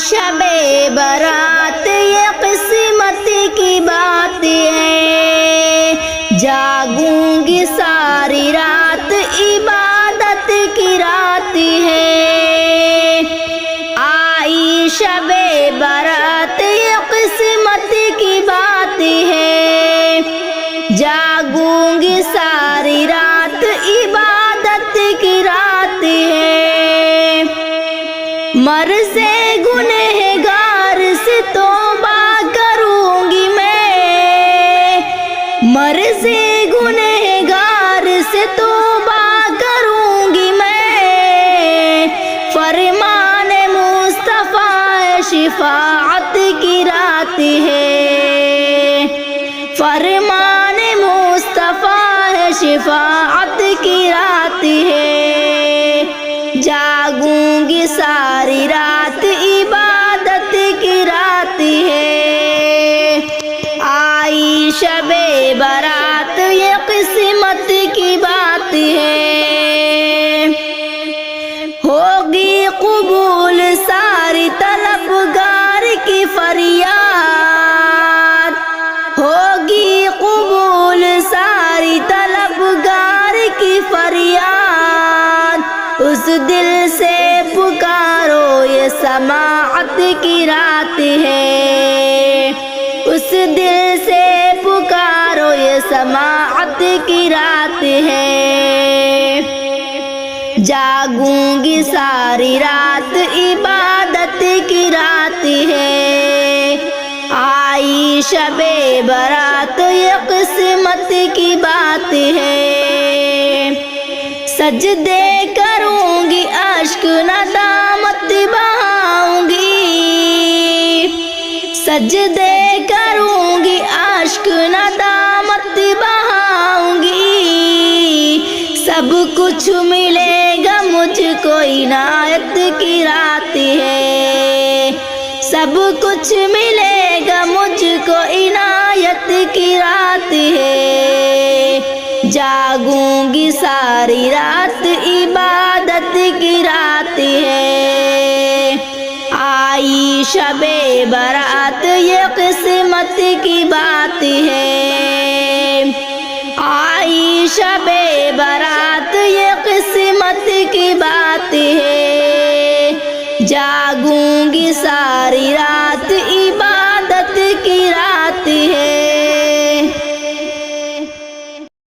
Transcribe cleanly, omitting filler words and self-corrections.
شب برات یہ قسمت کی بات ہے، جاگوں گی ساری رات عبادت کی رات ہے، آئی شب برات یہ قسمت کی بات ہے، جاگوں گی ساری رات عبادت کی رات ہے، مرض گنہگار سے توبہ کروں گی میں، مرض گنہگار سے توبہ کروں گی میں، فرمان مصطفیٰ شفاعت کی رات ہے، فرمان مصطفیٰ شفاعت کی رات ہے، جاگوں گی ساری رات عبادت کی رات ہے، آئی شب برات یہ قسمت کی بات ہے، ہوگی قبول ساری طلبگار کی فریاد، ہوگی قبول ساری طلبگار کی فریاد، اس دل سے پکارو یہ سماعت کی رات ہے، اس دل سے پکارو یہ سماعت کی رات ہے، جاگوں گی ساری رات عبادت کی رات ہے، آئی شب برات یہ قسمت کی بات ہے، سجدے کروں گی اشک ندامت بہاؤں گی، سجدے کروں گی اشک ندامت بہاؤں گی، سب کچھ ملے گا مجھ کو عنایت کی رات ہے، سب کچھ ملے گا مجھ کو عنایت کی رات ہے، جاگوں گی ساری رات عبادت کی رات ہے، آئی شب برات یہ قسمت کی بات ہے، آئی شب برات یہ قسمت کی بات ہے، جاگوں گی ساری رات